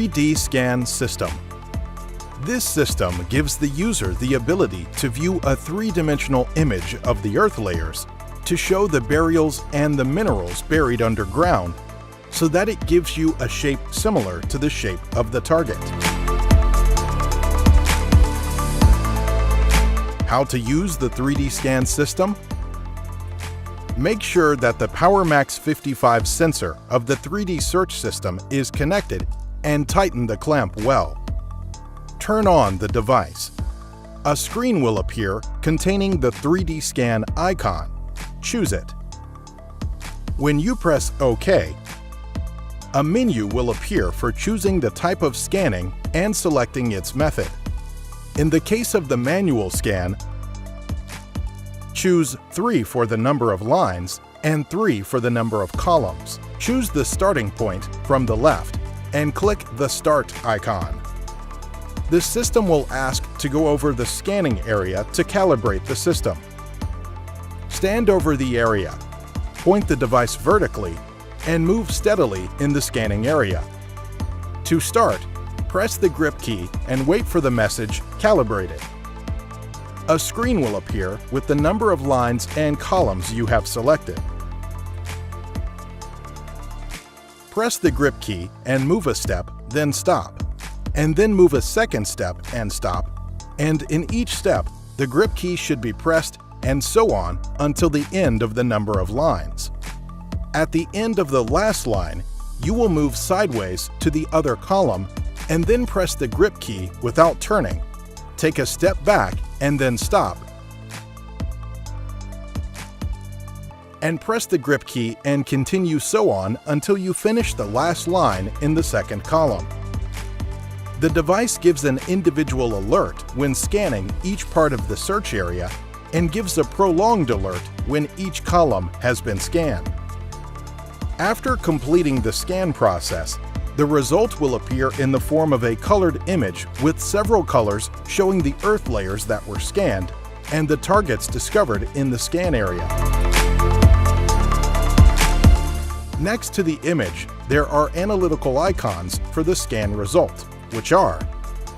3D Scan System. This system gives the user the ability to view a three-dimensional image of the Earth layers to show the burials and the minerals buried underground so that it gives you a shape similar to the shape of the target. How to use the 3D Scan System? Make sure that the PowerMax 55 sensor of the 3D search system is connected and tighten the clamp well. Turn on the device. A screen will appear containing the 3D scan icon. Choose it. When you press OK, a menu will appear for choosing the type of scanning and selecting its method. In the case of the manual scan, choose 3 for the number of lines and 3 for the number of columns. Choose the starting point from the left and click the Start icon. The system will ask to go over the scanning area to calibrate the system. Stand over the area, point the device vertically, and move steadily in the scanning area. To start, press the grip key and wait for the message "Calibrated." A screen will appear with the number of lines and columns you have selected. Press the grip key and move a step, then stop, and then move a second step and stop, and in each step, the grip key should be pressed and so on until the end of the number of lines. At the end of the last line, you will move sideways to the other column and then press the grip key without turning. Take a step back and then stop. And press the grip key and continue so on until you finish the last line in the second column. The device gives an individual alert when scanning each part of the search area and gives a prolonged alert when each column has been scanned. After completing the scan process, the result will appear in the form of a colored image with several colors showing the Earth layers that were scanned and the targets discovered in the scan area. Next to the image, there are analytical icons for the scan result, which are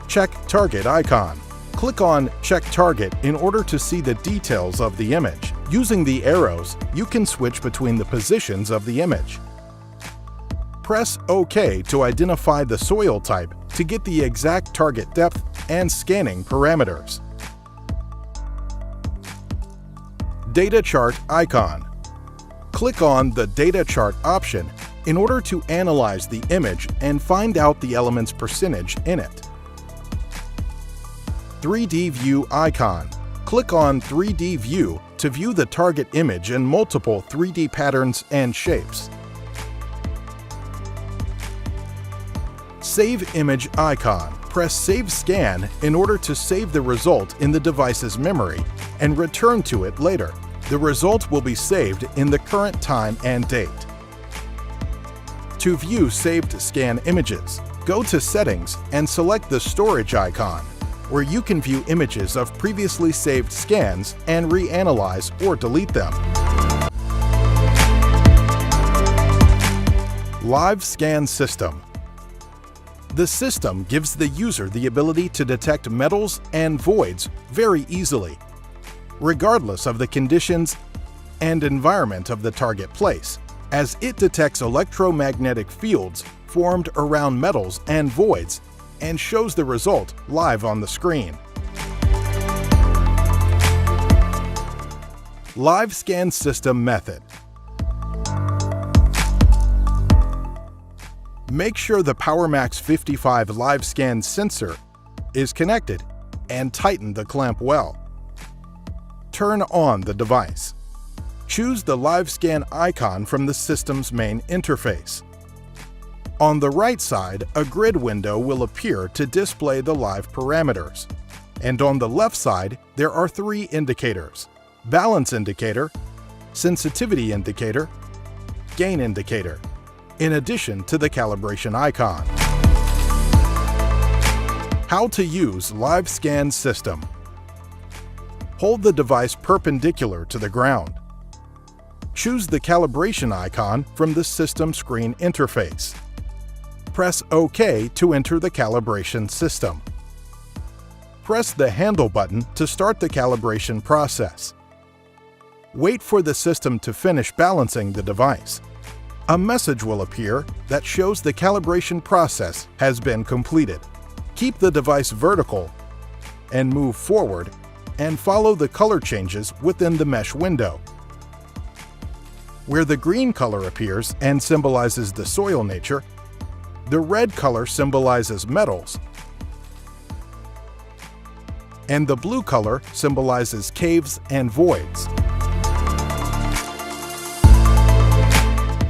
Check Target icon. Click on Check Target in order to see the details of the image. Using the arrows, you can switch between the positions of the image. Press OK to identify the soil type to get the exact target depth and scanning parameters. Data Chart icon. Click on the Data Chart option in order to analyze the image and find out the element's percentage in it. 3D View icon. Click on 3D View to view the target image in multiple 3D patterns and shapes. Save Image icon. Press Save Scan in order to save the result in the device's memory and return to it later. The result will be saved in the current time and date. To view saved scan images, go to Settings and select the Storage icon, where you can view images of previously saved scans and reanalyze or delete them. Live Scan System. The system gives the user the ability to detect metals and voids very easily, regardless of the conditions and environment of the target place, as it detects electromagnetic fields formed around metals and voids and shows the result live on the screen. Live Scan System Method. Make sure the PowerMax 55 Live Scan sensor is connected and tighten the clamp well. Turn on the device. Choose the Live Scan icon from the system's main interface. On the right side, a grid window will appear to display the live parameters. And on the left side, there are 3 indicators: Balance Indicator, Sensitivity Indicator, Gain Indicator, in addition to the calibration icon. How to use Live Scan System. Hold the device perpendicular to the ground. Choose the calibration icon from the system screen interface. Press OK to enter the calibration system. Press the handle button to start the calibration process. Wait for the system to finish balancing the device. A message will appear that shows the calibration process has been completed. Keep the device vertical and move forward and follow the color changes within the mesh window. Where the green color appears and symbolizes the soil nature, the red color symbolizes metals, and the blue color symbolizes caves and voids.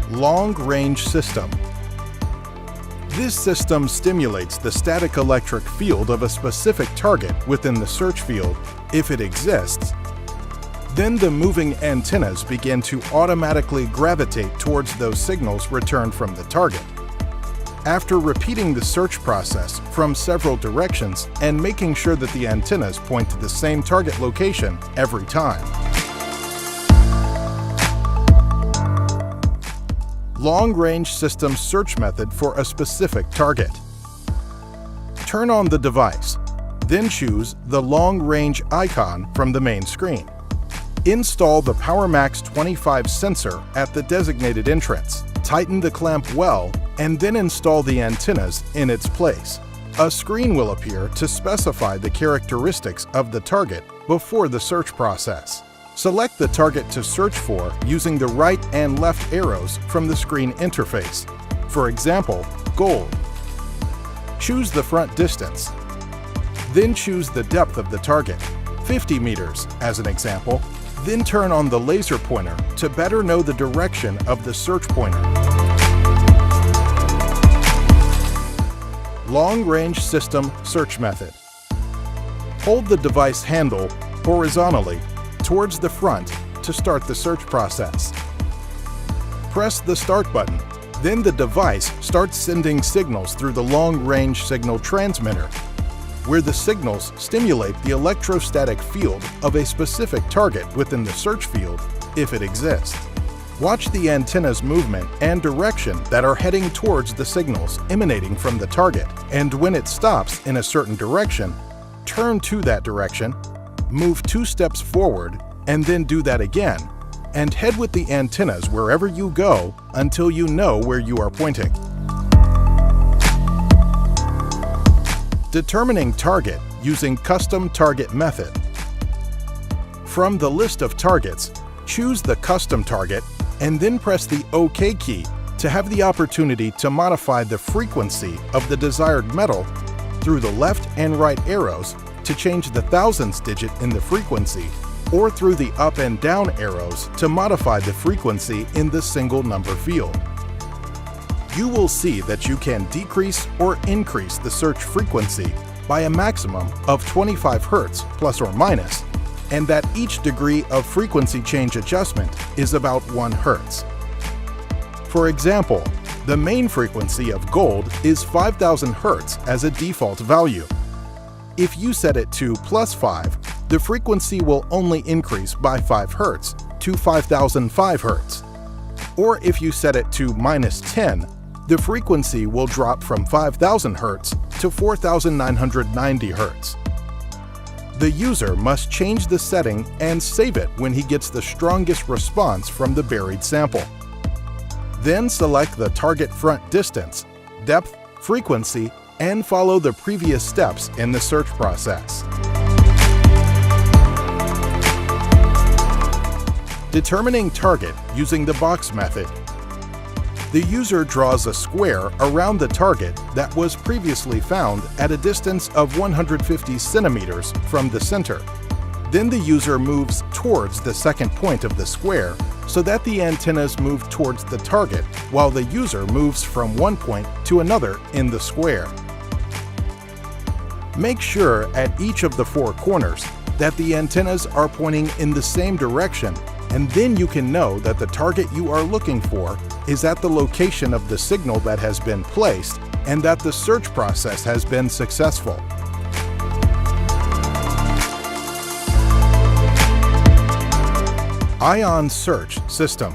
Long-range system. This system stimulates the static electric field of a specific target within the search field, if it exists. Then the moving antennas begin to automatically gravitate towards those signals returned from the target. After repeating the search process from several directions and making sure that the antennas point to the same target location every time. Long-range system search method for a specific target. Turn on the device, then choose the long-range icon from the main screen. Install the PowerMax 25 sensor at the designated entrance. Tighten the clamp well, and then install the antennas in its place. A screen will appear to specify the characteristics of the target before the search process. Select the target to search for using the right and left arrows from the screen interface. For example, gold. Choose the front distance. Then choose the depth of the target, 50 meters as an example. Then turn on the laser pointer to better know the direction of the search pointer. Long-range system search method. Hold the device handle horizontally towards the front to start the search process. Press the Start button. Then the device starts sending signals through the long-range signal transmitter, where the signals stimulate the electrostatic field of a specific target within the search field, if it exists. Watch the antenna's movement and direction that are heading towards the signals emanating from the target, and when it stops in a certain direction, turn to that direction, move 2 steps forward, and then do that again, and head with the antennas wherever you go until you know where you are pointing. Determining target using custom target method. From the list of targets, choose the custom target and then press the OK key to have the opportunity to modify the frequency of the desired metal through the left and right arrows to change the thousands digit in the frequency, or through the up and down arrows to modify the frequency in the single number field. You will see that you can decrease or increase the search frequency by a maximum of 25 Hz plus or minus, and that each degree of frequency change adjustment is about 1 Hz. For example, the main frequency of gold is 5000 Hz as a default value. If you set it to +5, the frequency will only increase by 5 Hz to 5005 Hz. Or if you set it to -10, the frequency will drop from 5000 Hz to 4990 Hz. The user must change the setting and save it when he gets the strongest response from the buried sample. Then select the target front distance, depth, frequency, and follow the previous steps in the search process. Determining target using the box method. The user draws a square around the target that was previously found at a distance of 150 centimeters from the center. Then the user moves towards the second point of the square so that the antennas move towards the target while the user moves from one point to another in the square. Make sure at each of the 4 corners that the antennas are pointing in the same direction, and then you can know that the target you are looking for is at the location of the signal that has been placed and that the search process has been successful. Ion Search System.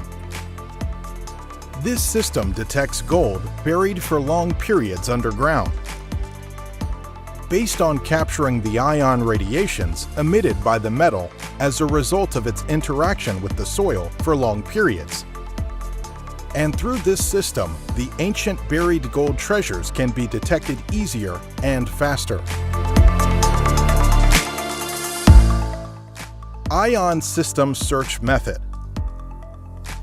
This system detects gold buried for long periods underground. Based on capturing the ion radiations emitted by the metal as a result of its interaction with the soil for long periods. And through this system, the ancient buried gold treasures can be detected easier and faster. Ion System Search Method.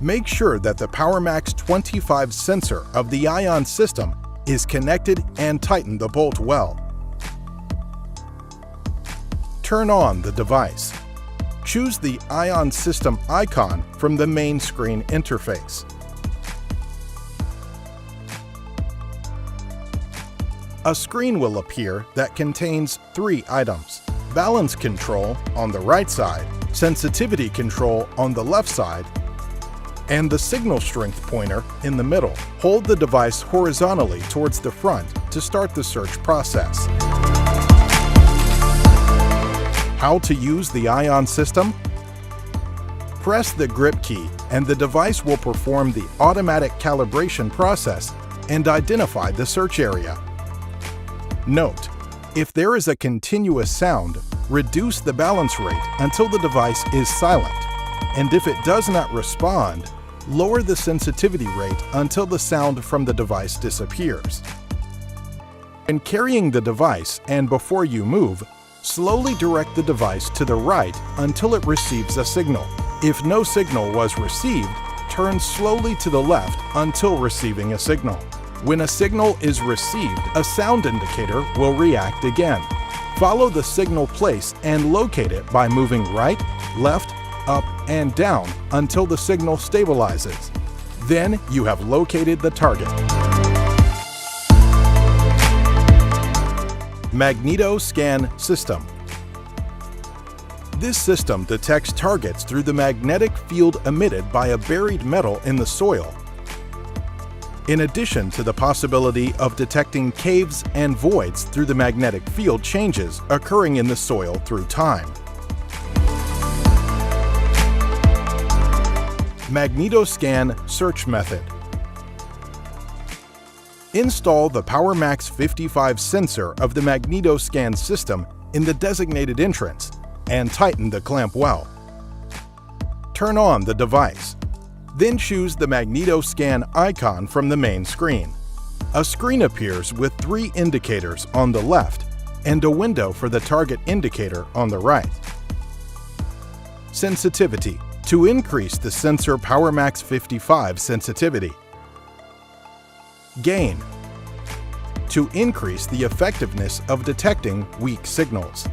Make sure that the PowerMax 25 sensor of the ion system is connected and tighten the bolt well. Turn on the device. Choose the ion system icon from the main screen interface. A screen will appear that contains 3 items: balance control on the right side, sensitivity control on the left side, and the signal strength pointer in the middle. Hold the device horizontally towards the front to start the search process. How to use the ion system? Press the grip key and the device will perform the automatic calibration process and identify the search area. Note: if there is a continuous sound, reduce the balance rate until the device is silent, and if it does not respond, lower the sensitivity rate until the sound from the device disappears. When carrying the device and before you move, slowly direct the device to the right until it receives a signal. If no signal was received, turn slowly to the left until receiving a signal. When a signal is received, a sound indicator will react again. Follow the signal place and locate it by moving right, left, up, and down until the signal stabilizes. Then you have located the target. MAGNETO Scan System. This system detects targets through the magnetic field emitted by a buried metal in the soil. In addition to the possibility of detecting caves and voids through the magnetic field changes occurring in the soil through time. MAGNETO Scan Search Method. Install the PowerMax 55 sensor of the MAGNETO Scan system in the designated entrance and tighten the clamp well. Turn on the device. Then choose the MAGNETO Scan icon from the main screen. A screen appears with 3 indicators on the left and a window for the target indicator on the right. Sensitivity, to increase the sensor PowerMax 55 sensitivity. Gain, to increase the effectiveness of detecting weak signals.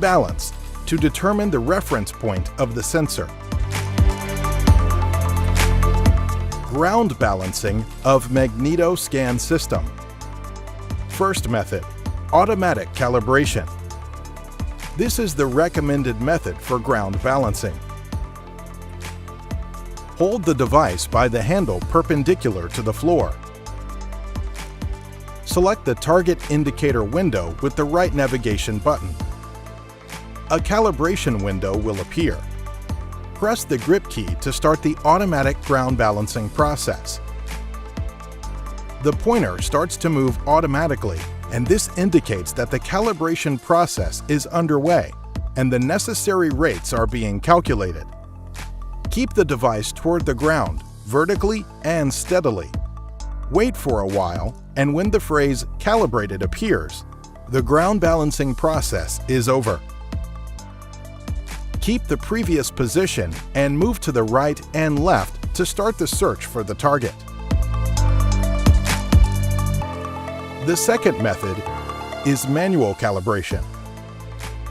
Balance, to determine the reference point of the sensor. Ground balancing of MAGNETO Scan system. First method, automatic calibration. This is the recommended method for ground balancing. Hold the device by the handle perpendicular to the floor. Select the target indicator window with the right navigation button. A calibration window will appear. Press the grip key to start the automatic ground balancing process. The pointer starts to move automatically, and this indicates that the calibration process is underway and the necessary rates are being calculated. Keep the device toward the ground, vertically and steadily. Wait for a while, and when the phrase "calibrated" appears, the ground balancing process is over. Keep the previous position and move to the right and left to start the search for the target. The second method is manual calibration.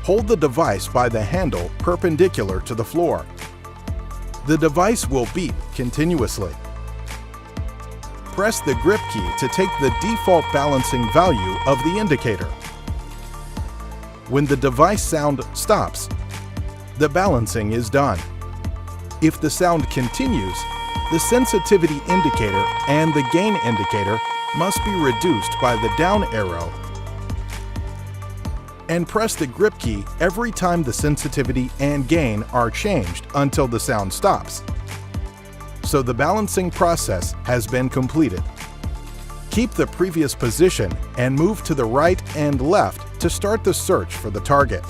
Hold the device by the handle perpendicular to the floor. The device will beep continuously. Press the grip key to take the default balancing value of the indicator. When the device sound stops, the balancing is done. If the sound continues, the sensitivity indicator and the gain indicator must be reduced by the down arrow, and press the grip key every time the sensitivity and gain are changed until the sound stops. so the balancing process has been completed. Keep the previous position and move to the right and left to start the search for the target.